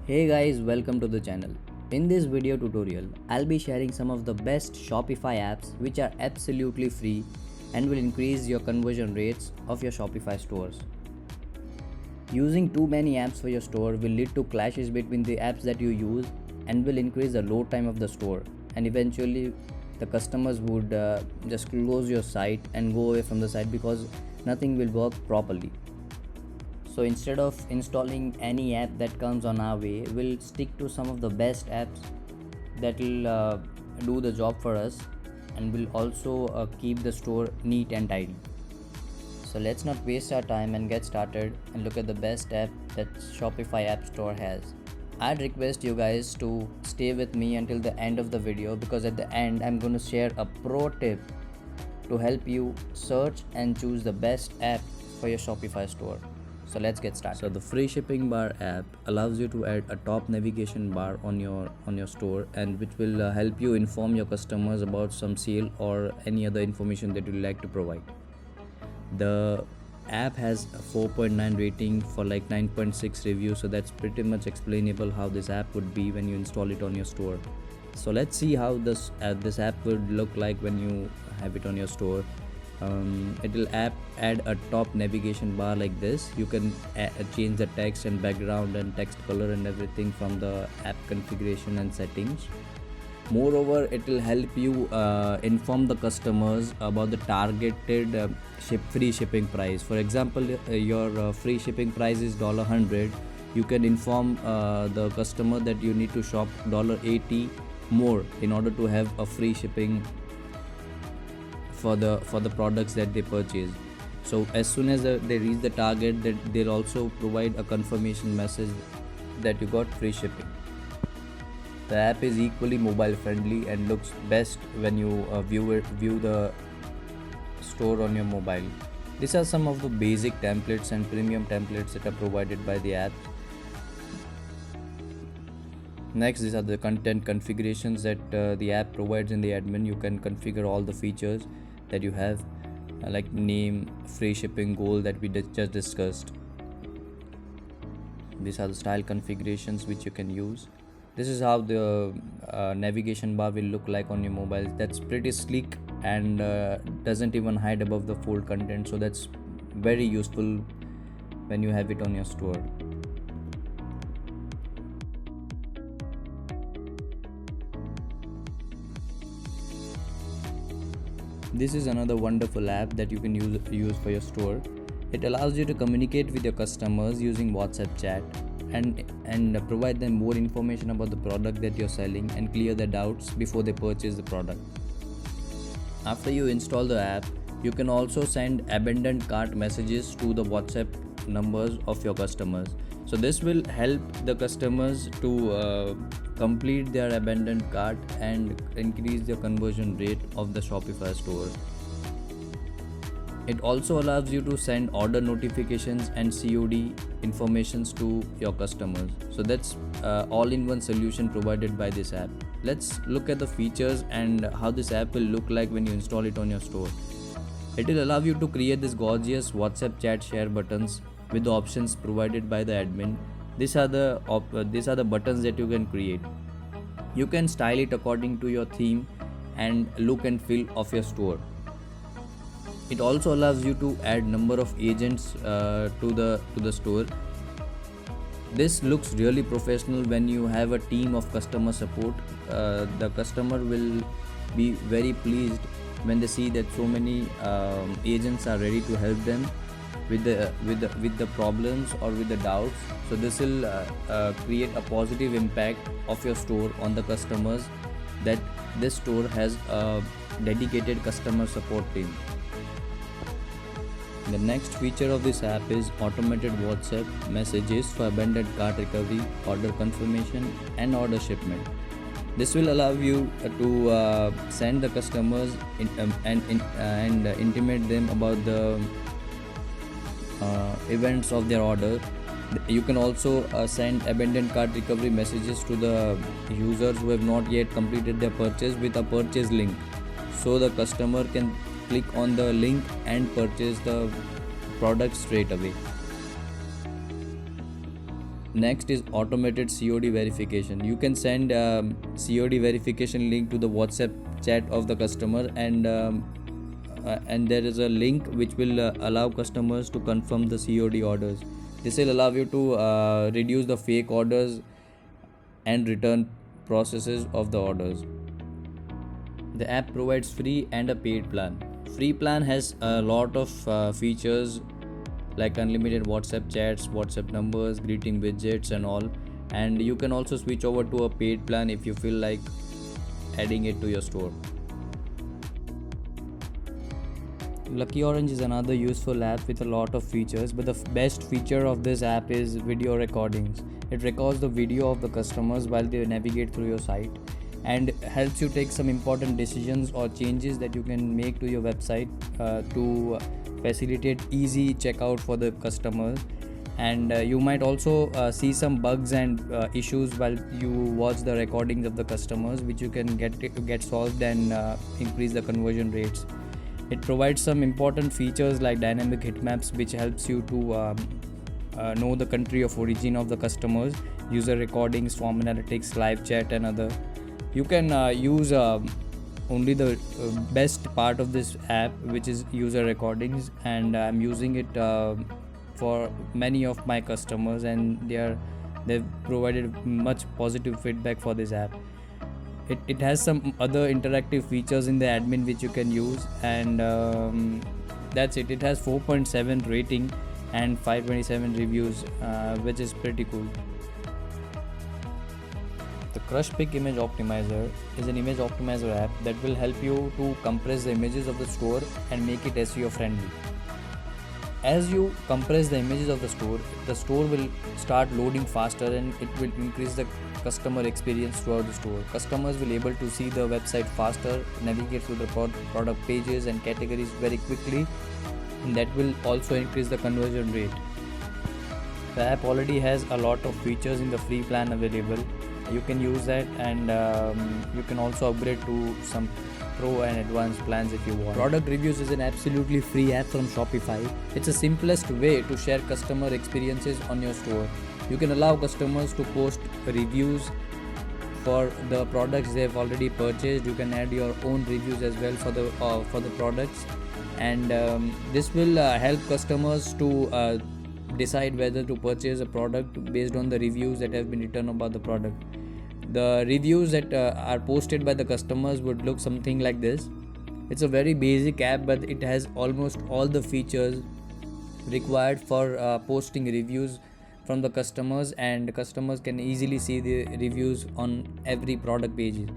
Hey guys, welcome to the channel. In this video tutorial, I'll be sharing some of the best Shopify apps which are absolutely free and will increase your conversion rates of your Shopify stores. Using too many apps for your store will lead to clashes between the apps that you use and will increase the load time of the store, and eventually the customers would just close your site and go away from the site because nothing will work properly. So instead of installing any app that comes on our way, we'll stick to some of the best apps that will do the job for us and will also keep the store neat and tidy. So let's not waste our time and get started and look at the best app that Shopify App Store has. I'd request you guys to stay with me until the end of the video, because at the end I'm going to share a pro tip to help you search and choose the best app for your Shopify store. So let's get started. So the free shipping bar app allows you to add a top navigation bar on your store, and which will help you inform your customers about some sale or any other information that you like to provide. The app has a 4.9 rating for like 9.6 reviews, so that's pretty much explainable how this app would be when you install it on your store. So let's see how this app would look like when you have it on your store. It will add a top navigation bar like this. You can change the text and background and text color and everything from the app configuration and settings. Moreover, it will help you inform the customers about the targeted free shipping price. For example, your free shipping price is $100. You can inform the customer that you need to shop $80 more in order to have a free shipping for the products that they purchase. So as soon as they reach the target, they'll also provide a confirmation message that you got free shipping. The app is equally mobile friendly and looks best when you view the store on your mobile. These are some of the basic templates and premium templates that are provided by the app. Next, these are the content configurations that the app provides in the admin. You can configure all the features that you have, like name, free shipping goal that we just discussed. These are the style configurations which you can use. This is how the navigation bar will look like on your mobile. That's pretty sleek and doesn't even hide above the fold content, so that's very useful when you have it on your store. This is another wonderful app that you can use for your store. It allows you to communicate with your customers using WhatsApp chat and provide them more information about the product that you're selling and clear their doubts before they purchase the product. After you install the app, you can also send abandoned cart messages to the WhatsApp numbers of your customers. So this will help the customers to complete their abandoned cart and increase the conversion rate of the Shopify store. It also allows you to send order notifications and COD informations to your customers. So that's all-in-one solution provided by this app. Let's look at the features and how this app will look like when you install it on your store. It will allow you to create this gorgeous WhatsApp chat share buttons with the options provided by the admin. These are the buttons that you can create. You can style it according to your theme and look and feel of your store. It also allows you to add number of agents to the store. This looks really professional when you have a team of customer support. The customer will be very pleased when they see that so many agents are ready to help them with the problems or with the doubts. So this will create a positive impact of your store on the customers, that this store has a dedicated customer support team. The next feature of this app is automated WhatsApp messages for abandoned cart recovery, order confirmation and order shipment. This will allow you to send the customers and intimate them about the events of their order. You can also send abandoned cart recovery messages to the users who have not yet completed their purchase with a purchase link, so the customer can click on the link and purchase the product straight away. Next is automated COD verification. You can send COD verification link to the WhatsApp chat of the customer, and there is a link which will allow customers to confirm the COD orders. This will allow you to reduce the fake orders and return processes of the orders. The app provides free and a paid plan. Free plan has a lot of features like unlimited WhatsApp chats, WhatsApp numbers, greeting widgets and all, and you can also switch over to a paid plan if you feel like adding it to your store. Lucky Orange is another useful app with a lot of features, but the best feature of this app is video recordings. It records the video of the customers while they navigate through your site and helps you take some important decisions or changes that you can make to your website to facilitate easy checkout for the customers. And you might also see some bugs and issues while you watch the recordings of the customers, which you can get solved and increase the conversion rates. It provides some important features like dynamic heat maps, which helps you to know the country of origin of the customers, user recordings, form analytics, live chat and other. You can use only the best part of this app, which is user recordings, and I'm using it for many of my customers, and they've provided much positive feedback for this app. It has some other interactive features in the admin which you can use, and that's it. It has 4.7 rating and 527 reviews, which is pretty cool. The CrushPic Image Optimizer is an image optimizer app that will help you to compress the images of the store and make it SEO friendly. As you compress the images of the store will start loading faster, and it will increase the customer experience throughout the store. Customers will be able to see the website faster, navigate through the product pages and categories very quickly, and that will also increase the conversion rate. The app already has a lot of features in the free plan available. You can use that, and you can also upgrade to some pro and advanced plans if you want. Product Reviews is an absolutely free app from Shopify. It's the simplest way to share customer experiences on your store. You can allow customers to post reviews for the products they've already purchased. You can add your own reviews as well for the products, and this will help customers to decide whether to purchase a product based on the reviews that have been written about the product. The reviews that are posted by the customers would look something like this. It's a very basic app, but it has almost all the features required for posting reviews from the customers, and customers can easily see the reviews on every product page.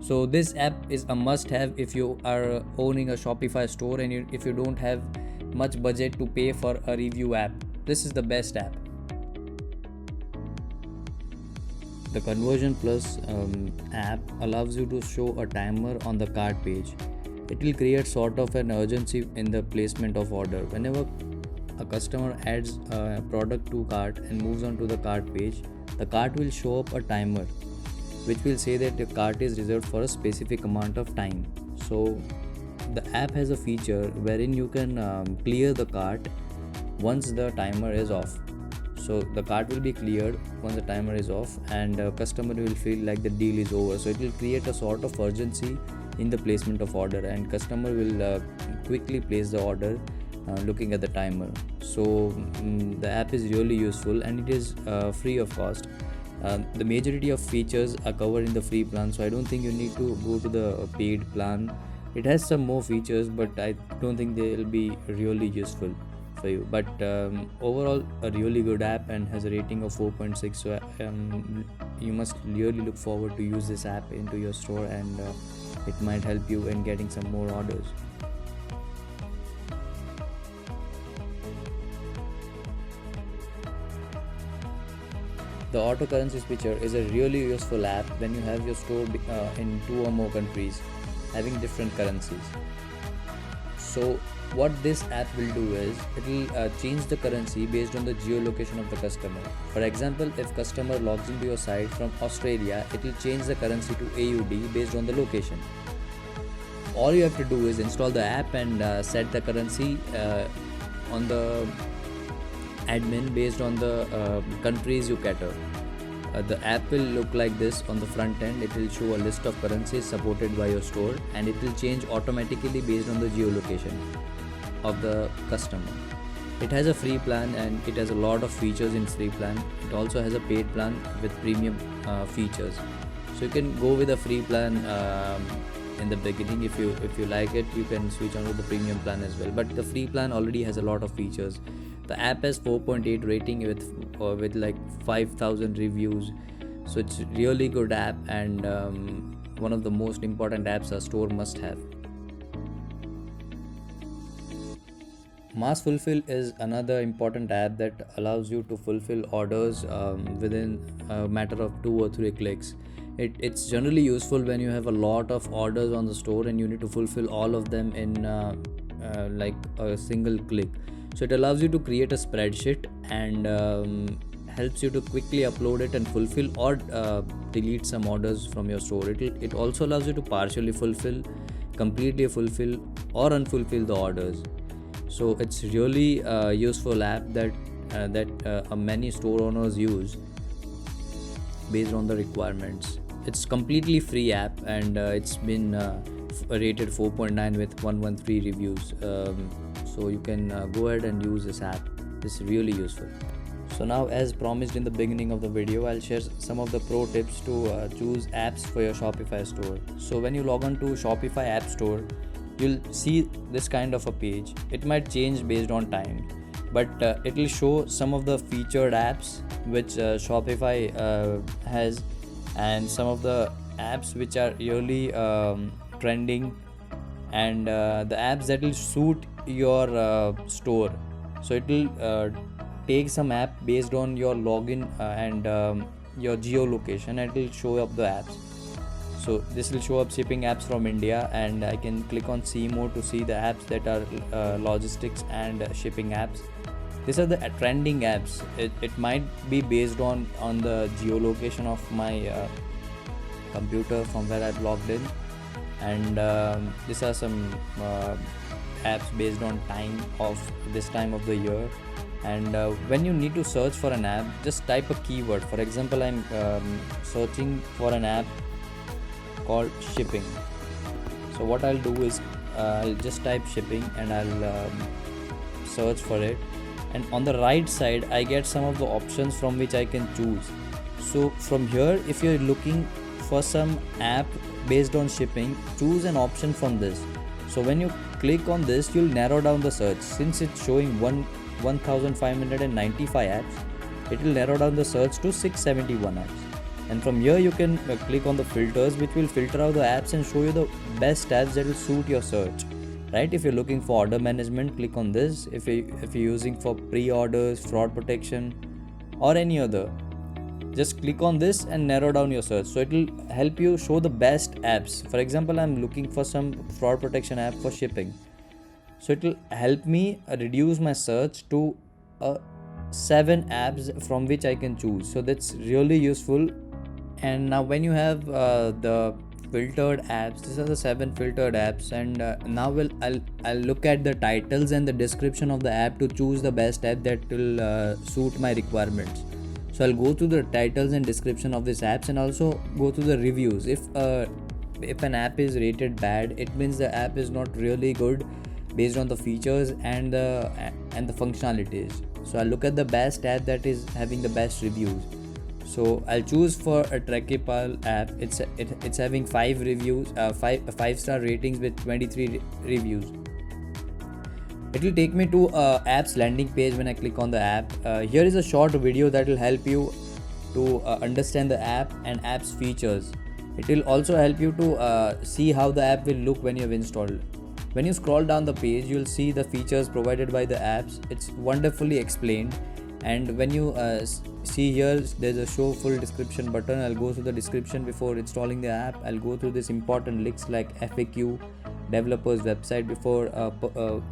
So this app is a must have if you are owning a Shopify store and if you don't have much budget to pay for a review app. This is the best app. The Conversion Plus app allows you to show a timer on the cart page. It will create sort of an urgency in the placement of order. Whenever a customer adds a product to cart and moves on to the cart page, the cart will show up a timer which will say that the cart is reserved for a specific amount of time. So the app has a feature wherein you can clear the cart once the timer is off. So the cart will be cleared once the timer is off, and customer will feel like the deal is over. So it will create a sort of urgency in the placement of order, and customer will quickly place the order looking at the timer. So the app is really useful, and it is free of cost. The majority of features are covered in the free plan, so I don't think you need to go to the paid plan. It has some more features, but I don't think they will be really useful for you. But overall, a really good app and has a rating of 4.6. So you must really look forward to use this app into your store, and it might help you in getting some more orders. The Auto Currency Switcher is a really useful app when you have your store in 2 or more countries having different currencies. So what this app will do is it will change the currency based on the geolocation of the customer. For example, if customer logs into your site from Australia, it will change the currency to AUD based on the location. All you have to do is install the app and set the currency on the admin based on the countries you cater. The app will look like this on the front end. It will show a list of currencies supported by your store, and it will change automatically based on the geolocation of the customer. It has a free plan and it has a lot of features in free plan. It also has a paid plan with premium features. So you can go with a free plan in the beginning. If you like it, you can switch on to the premium plan as well. But the free plan already has a lot of features. The app has 4.8 rating with like 5,000 reviews. So it's really good app, and one of the most important apps a store must have. Mass Fulfill is another important app that allows you to fulfill orders within a matter of 2 or 3 clicks. It's generally useful when you have a lot of orders on the store and you need to fulfill all of them in like a single click. So it allows you to create a spreadsheet and helps you to quickly upload it and fulfill or delete some orders from your store. It also allows you to partially fulfill, completely fulfill, or unfulfill the orders. So it's really a useful app that many store owners use based on the requirements. It's completely free app, and it's been rated 4.9 with 113 reviews. So you can go ahead and use this app. It's really useful. So now, as promised in the beginning of the video, I'll share some of the pro tips to choose apps for your Shopify store. So when you log on to Shopify App Store, you'll see this kind of a page. It might change based on time, but it will show some of the featured apps which Shopify has, and some of the apps which are really trending, and the apps that will suit your store. So it will take some app based on your login and your geolocation, and it will show up the apps. So this will show up shipping apps from India, and I can click on see more to see the apps that are logistics and shipping apps. These are the trending apps. It might be based on the geolocation of my computer from where I've logged in, and these are some apps based on time of this time of the year. And when you need to search for an app, just type a keyword. For example, I'm searching for an app called shipping. So what I'll do is I'll just type shipping and I'll search for it, and on the right side I get some of the options from which I can choose. So from here, if you're looking for some app based on shipping, choose an option from this. So when you click on this, you'll narrow down the search. Since it's showing 1595 apps, it will narrow down the search to 671 apps. And from here you can click on the filters, which will filter out the apps and show you the best apps that will suit your search. Right? If you're looking for order management, click on this. If you're using for pre-orders, fraud protection, or any other, just click on this and narrow down your search. So it will help you show the best apps. For example, I'm looking for some fraud protection app for shipping. So it will help me reduce my search to 7 apps from which I can choose. So that's really useful. And now when you have the filtered apps, these are the 7 filtered apps, and now I'll look at the titles and the description of the app to choose the best app that will suit my requirements. So I'll go to the titles and description of these apps, and also go to the reviews. If an app is rated bad, it means the app is not really good based on the features and the functionalities. So I'll look at the best app that is having the best reviews. So I'll choose for a Trekipal app. It's having 5 reviews, 5-star ratings with 23 reviews. It will take me to app's landing page when I click on the app. Here is a short video that will help you to understand the app and app's features. It will also help you to see how the app will look when you have installed. When you scroll down the page, you'll see the features provided by the apps. It's wonderfully explained. And when you see here, there's a show full description button. I'll go through the description before installing the app. I'll go through this important links like FAQ, developer's website before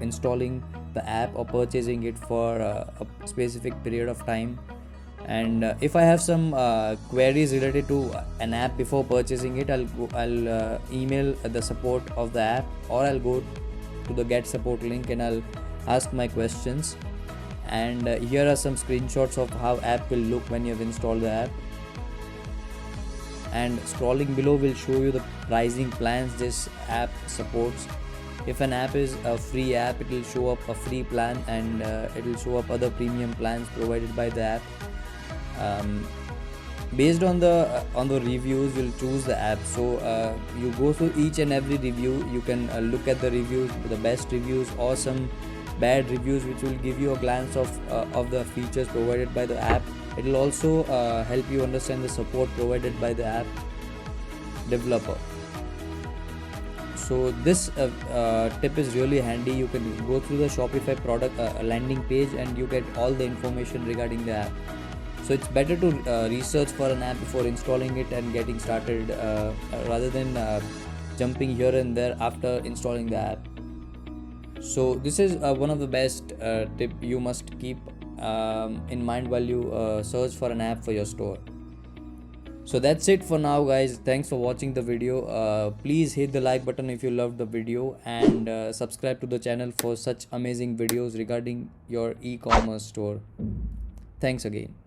installing the app or purchasing it for a specific period of time. And if I have some queries related to an app before purchasing it, I'll email the support of the app, or I'll go to the get support link and I'll ask my questions. And here are some screenshots of how app will look when you have installed the app. And scrolling below will show you the pricing plans this app supports. If an app is a free app, it will show up a free plan, and it will show up other premium plans provided by the app. Based on the reviews, you'll choose the app. So you go through each and every review. You can look at the reviews, the best reviews or some bad reviews, which will give you a glance of the features provided by the app. It will also help you understand the support provided by the app developer. So this tip is really handy. You can go through the Shopify product landing page, and you get all the information regarding the app. So it's better to research for an app before installing it and getting started, rather than jumping here and there after installing the app. So this is one of the best tip you must keep in mind while you search for an app for your store. So that's it for now, guys. Thanks for watching the video. Please hit the like button if you loved the video, and subscribe to the channel for such amazing videos regarding your e-commerce store. Thanks again.